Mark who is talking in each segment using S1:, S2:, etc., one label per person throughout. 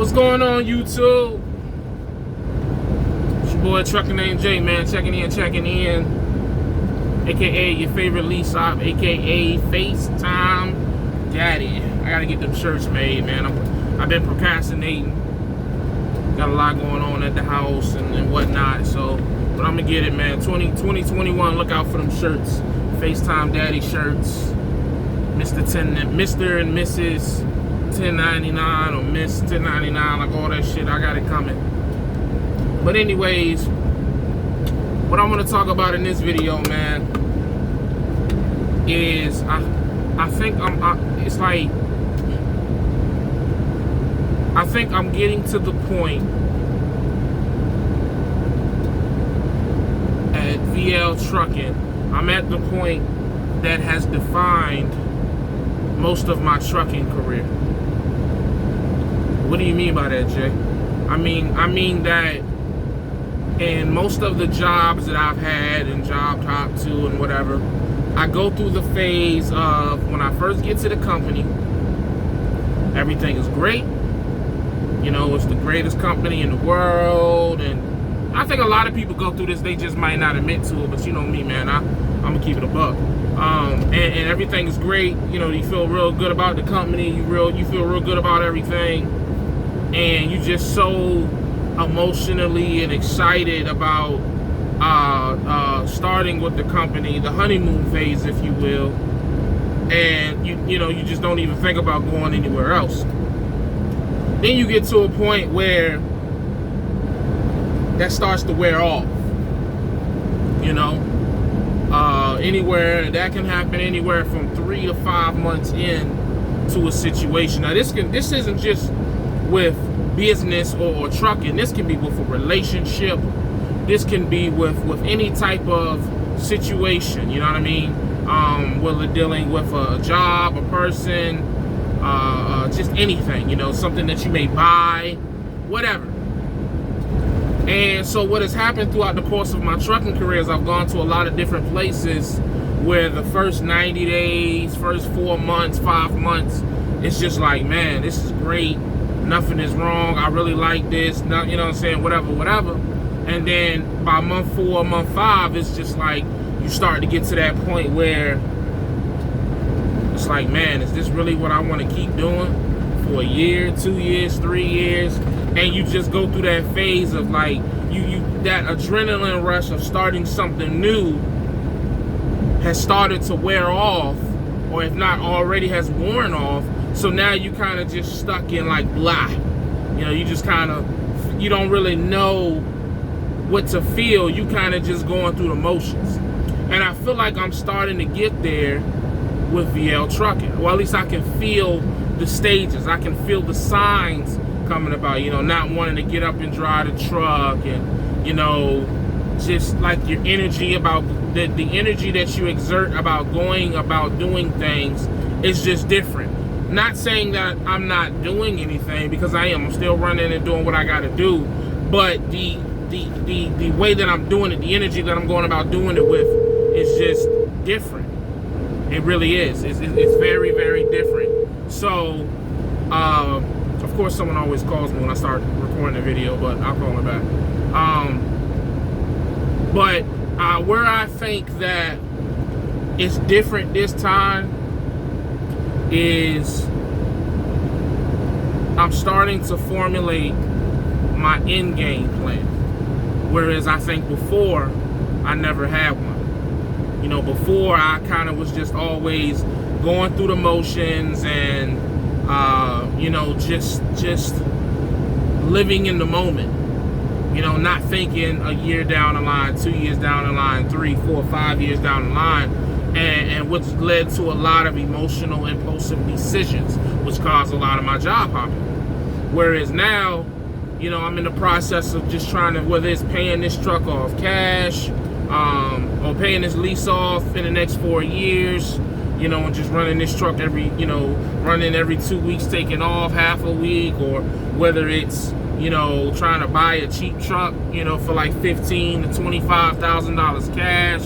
S1: What's going on, YouTube? It's your boy ATruckerNamedJay, man. Checking in. AKA your favorite lease op, AKA FaceTime Daddy. I gotta get them shirts made, man. I've been procrastinating. Got a lot going on at the house and whatnot, so but I'm gonna get it, man. 2021, look out for them shirts. FaceTime Daddy shirts. Mr. and Mrs. 1099 or Miss 1099, like all that shit. I got it coming. But anyways, what I want to talk about in this video, man, is I think I'm getting to the point at VL Trucking. I'm at the point that has defined most of my trucking career. What do you mean by that, Jay? I mean that in most of the jobs that I've had and job top to and whatever, I go through the phase of when I first get to the company, everything is great. You know, it's the greatest company in the world, and I think a lot of people go through this, they just might not admit to it, but you know me, man, I'm gonna keep it a buck. And everything is great. You know, you feel real good about the company, you feel real good about everything, and you just so emotionally and excited about starting with the company, the honeymoon phase, if you will, and you know, you just don't even think about going anywhere else. Then you get to a point where that starts to wear off. You know, anywhere that can happen anywhere from 3 to 5 months in to a situation. Now this isn't just with business or trucking. This can be with a relationship. This can be with any type of situation. You know what I mean? Whether dealing with a job, a person, just anything. You know, something that you may buy, whatever. And so what has happened throughout the course of my trucking career is I've gone to a lot of different places where the first 90 days, first 4 months, 5 months, it's just like, man, this is great. Nothing is wrong. I really like this. Not, you know what I'm saying? Whatever. And then by month 4, month 5, it's just like you start to get to that point where it's like, man, is this really what I want to keep doing for a year, 2 years, 3 years? And you just go through that phase of like, that adrenaline rush of starting something new has started to wear off, or if not already has worn off. So now you kind of just stuck in like blah. You know, you just kind of, you don't really know what to feel. You kind of just going through the motions. And I feel like I'm starting to get there with VL Trucking. Well, at least I can feel the stages. I can feel the signs coming about, you know, not wanting to get up and drive the truck, and, you know, just like your energy about the energy that you exert about going about doing things is just different. Not saying that I'm not doing anything, because I am. I'm still running and doing what I got to do, but the way that I'm doing it, the energy that I'm going about doing it with is just different. It really is. It's very, very different. So, of course, someone always calls me when I start recording a video, but I'll call her back. But where I think that it's different this time is I'm starting to formulate my end game plan. Whereas I think before, I never had one. You know, before I kind of was just always going through the motions and you know, just living in the moment. You know, not thinking a year down the line, 2 years down the line, 3, 4, 5 years down the line, and which led to a lot of emotional, impulsive decisions, which caused a lot of my job hopping. Whereas now, you know, I'm in the process of just trying to, whether it's paying this truck off cash, or paying this lease off in the next 4 years, you know, and just running this truck running every 2 weeks, taking off half a week, or whether it's, you know, trying to buy a cheap truck, you know, for like $15,000 to $25,000 cash,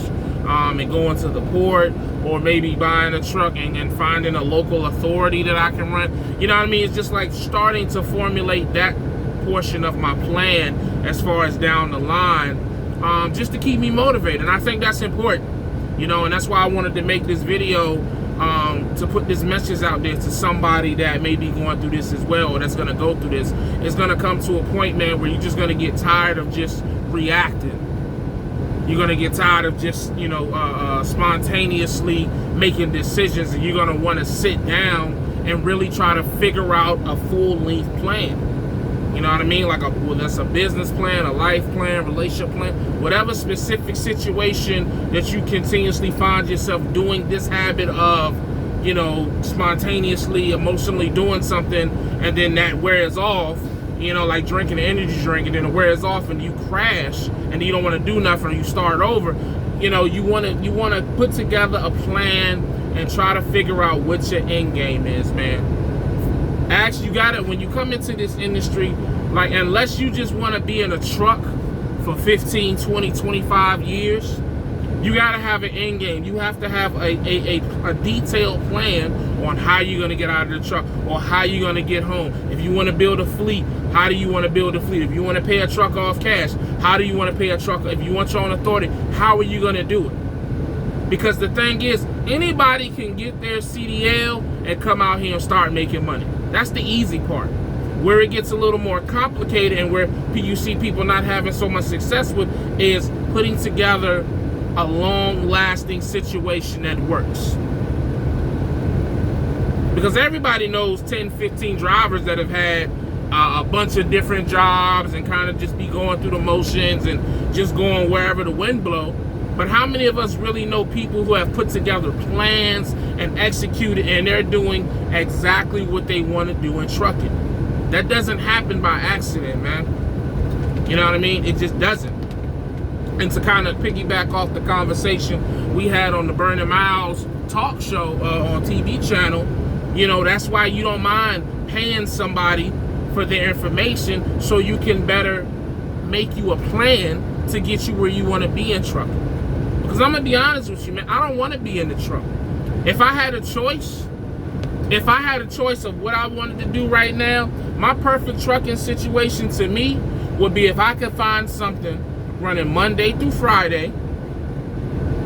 S1: and going to the port, or maybe buying a truck and finding a local authority that I can run. You know what I mean? It's just like starting to formulate that portion of my plan as far as down the line, just to keep me motivated. And I think that's important, you know, and that's why I wanted to make this video, to put this message out there to somebody that may be going through this as well, or that's going to go through this. It's going to come to a point, man, where you're just going to get tired of just reacting. You're going to get tired of just, you know, spontaneously making decisions, and you're going to want to sit down and really try to figure out a full-length plan. You know what I mean? Like, well, that's a business plan, a life plan, relationship plan, whatever specific situation that you continuously find yourself doing this habit of, you know, spontaneously, emotionally doing something, and then that wears off. You know, like drinking an energy drink, and then it wears off and you crash and you don't want to do nothing, or you start over. You know, you want to put together a plan and try to figure out what your end game is, man. Actually, you got it when you come into this industry, like, unless you just want to be in a truck for 15, 20, 25 years, you got to have an end game. You have to have a detailed plan on how you're going to get out of the truck, or how you're going to get home. If you want to build a fleet, how do you want to build a fleet? If you want to pay a truck off cash, how do you want to pay a truck? If you want your own authority, how are you going to do it? Because the thing is, anybody can get their CDL and come out here and start making money. That's the easy part. Where it gets a little more complicated, and where you see people not having so much success with, is putting together a long-lasting situation that works. Because everybody knows 10, 15 drivers that have had a bunch of different jobs and kind of just be going through the motions and just going wherever the wind blow. But how many of us really know people who have put together plans and executed, and they're doing exactly what they want to do in trucking? That doesn't happen by accident, man. You know what I mean? It just doesn't. And to kind of piggyback off the conversation we had on the Burning Miles talk show on TV channel, you know, that's why you don't mind paying somebody for their information, so you can better make you a plan to get you where you want to be in trucking. Because I'm going to be honest with you, man, I don't want to be in the truck. If I had a choice of what I wanted to do right now, my perfect trucking situation to me would be if I could find something running Monday through Friday,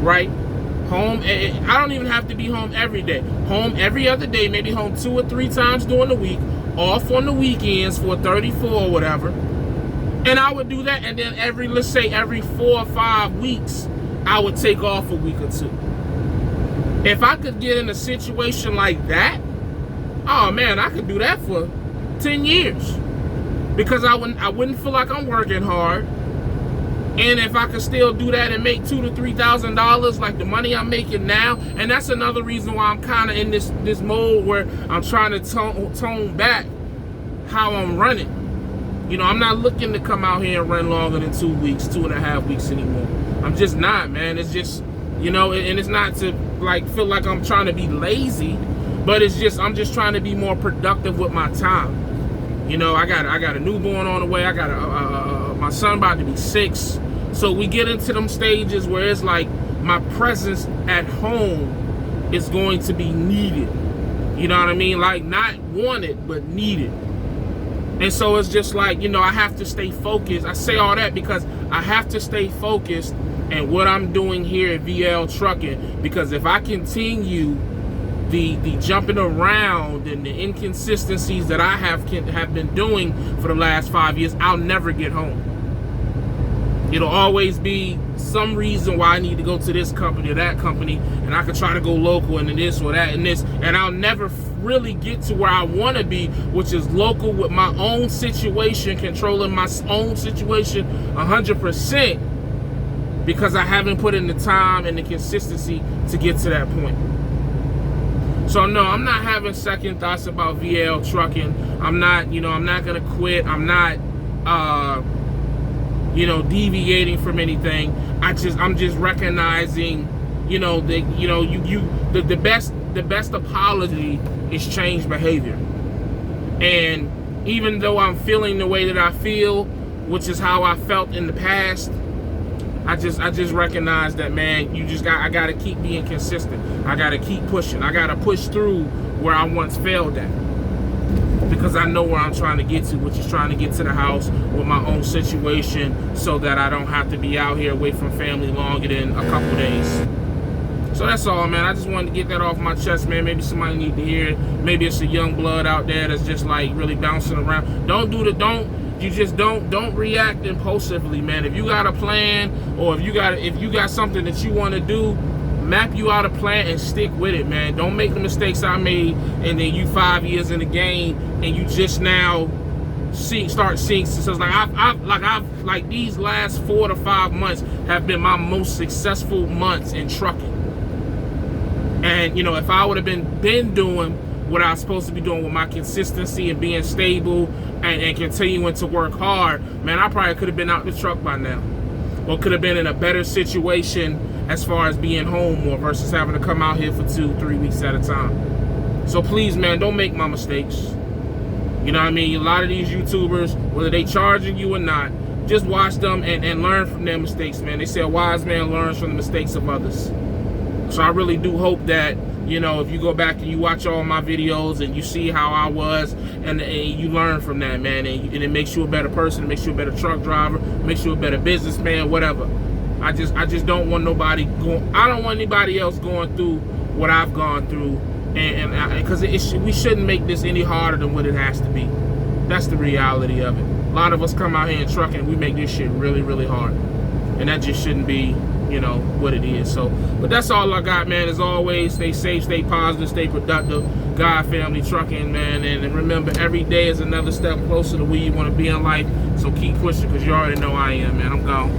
S1: right? Home, I don't even have to be home every day. Home every other day, maybe home 2 or 3 times during the week, off on the weekends for 34 or whatever. And I would do that, and then let's say every 4 or 5 weeks, I would take off a week or 2. If I could get in a situation like that, oh man, I could do that for 10 years. Because I wouldn't feel like I'm working hard. And if I could still do that and make $2,000 to $3,000 like the money I'm making now, and that's another reason why I'm kind of in this mode where I'm trying to tone back how I'm running. You know, I'm not looking to come out here and run longer than 2 weeks, 2.5 weeks anymore. I'm just not, man. It's just, you know, and it's not to like feel like I'm trying to be lazy, but it's just, I'm just trying to be more productive with my time. You know, I got a newborn on the way. I got my son about to be 6. So we get into them stages where it's like my presence at home is going to be needed. You know what I mean? Like, not wanted, but needed. And so it's just like, you know, I have to stay focused. I say all that because I have to stay focused in what I'm doing here at VL Trucking. Because if I continue the jumping around and the inconsistencies that I have been doing for the last 5 years, I'll never get home. It'll always be some reason why I need to go to this company or that company, and I could try to go local and this or that and this, and I'll never really get to where I want to be, which is local with my own situation, controlling my own situation 100%, because I haven't put in the time and the consistency to get to that point. So no, I'm not having second thoughts about VL Trucking. I'm not, you know, I'm not gonna quit. I'm not you know, deviating from anything. I'm just recognizing, you know, that, you know, the best apology is change behavior. And even though I'm feeling the way that I feel, which is how I felt in the past, I just recognize that, man, I gotta keep being consistent. I gotta keep pushing. I gotta push through where I once failed at. Because I know where I'm trying to get to, which is trying to get to the house with my own situation so that I don't have to be out here away from family longer than a couple days. So that's all, man. I just wanted to get that off my chest, man. Maybe somebody need to hear it. Maybe it's a young blood out there that's just like really bouncing around. Don't react impulsively, man. If you got a plan, or if you got something that you want to do, map you out a plan and stick with it, man. Don't make the mistakes I made, and then you 5 years in the game and you just now start seeing success. Like these last 4 to 5 months have been my most successful months in trucking. And you know, if I would have been doing what I was supposed to be doing with my consistency and being stable and continuing to work hard, man, I probably could have been out the truck by now, or could have been in a better situation as far as being home more versus having to come out here for 2-3 weeks at a time. So please, man, don't make my mistakes. You know what I mean? A lot of these YouTubers, whether they charging you or not, just watch them and learn from their mistakes, man. They say a wise man learns from the mistakes of others. So I really do hope that, you know, if you go back and you watch all my videos and you see how I was, and you learn from that, man, and it makes you a better person, it makes you a better truck driver, makes you a better businessman, whatever. I just don't want nobody I don't want anybody else going through what I've gone through, and because we shouldn't make this any harder than what it has to be. That's the reality of it. A lot of us come out here in trucking, we make this shit really, really hard, and that just shouldn't be, you know, what it is. So, but that's all I got, man. As always, stay safe, stay positive, stay productive. God Family Trucking, man. And remember, every day is another step closer to where you want to be in life. So keep pushing, because you already know I am, man. I'm gone.